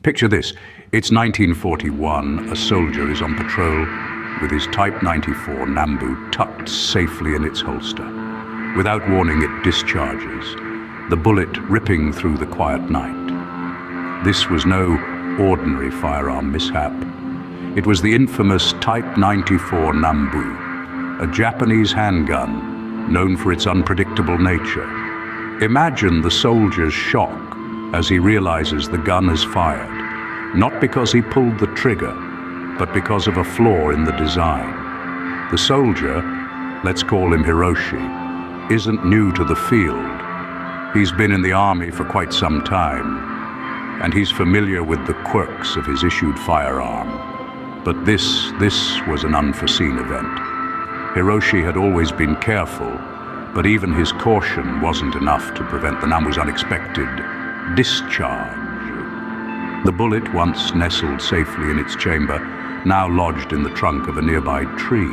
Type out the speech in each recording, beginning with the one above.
Picture this. It's 1941. A soldier is on patrol with his Type 94 Nambu tucked safely in its holster. Without warning, it discharges, the bullet ripping through the quiet night. This was no ordinary firearm mishap. It was the infamous Type 94 Nambu, a Japanese handgun known for its unpredictable nature. Imagine the soldier's shock as he realizes the gun is fired, not because he pulled the trigger, but because of a flaw in the design. The soldier, let's call him Hiroshi, isn't new to the field. He's been in the army for quite some time, and he's familiar with the quirks of his issued firearm. But this was an unforeseen event. Hiroshi had always been careful, but even his caution wasn't enough to prevent the Nambu's unexpected discharge. The bullet, once nestled safely in its chamber, now lodged in the trunk of a nearby tree.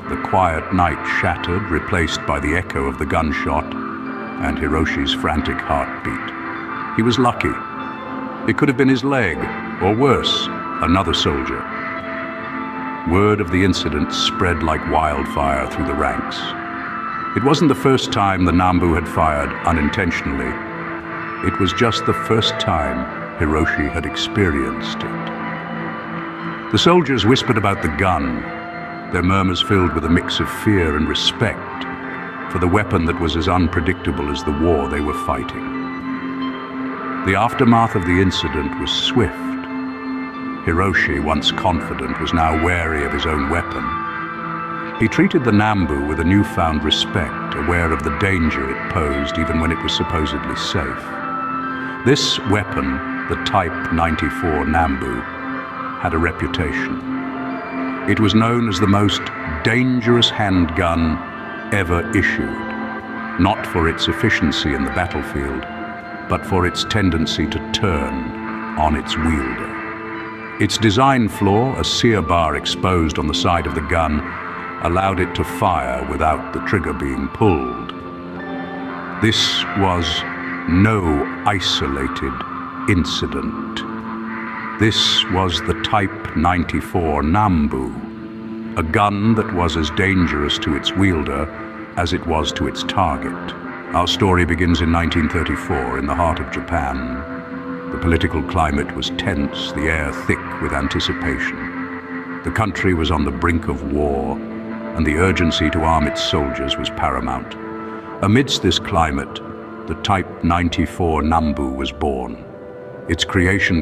The quiet night shattered, replaced by the echo of the gunshot and Hiroshi's frantic heartbeat. He was lucky. It could have been his leg, or worse, another soldier. Word of the incident spread like wildfire through the ranks. It wasn't the first time the Nambu had fired unintentionally. It was just the first time Hiroshi had experienced it. The soldiers whispered about the gun, their murmurs filled with a mix of fear and respect for the weapon that was as unpredictable as the war they were fighting. The aftermath of the incident was swift. Hiroshi, once confident, was now wary of his own weapon. He treated the Nambu with a newfound respect, aware of the danger it posed even when it was supposedly safe. This weapon, the Type 94 Nambu, had a reputation. It was known as the most dangerous handgun ever issued, not for its efficiency in the battlefield, but for its tendency to turn on its wielder. Its design flaw, a sear bar exposed on the side of the gun, allowed it to fire without the trigger being pulled. This was no isolated incident. This was the Type 94 Nambu, a gun that was as dangerous to its wielder as it was to its target. Our story begins in 1934, in the heart of Japan. The political climate was tense, the air thick with anticipation. The country was on the brink of war, and the urgency to arm its soldiers was paramount. Amidst this climate, the Type 94 Nambu was born. Its creation was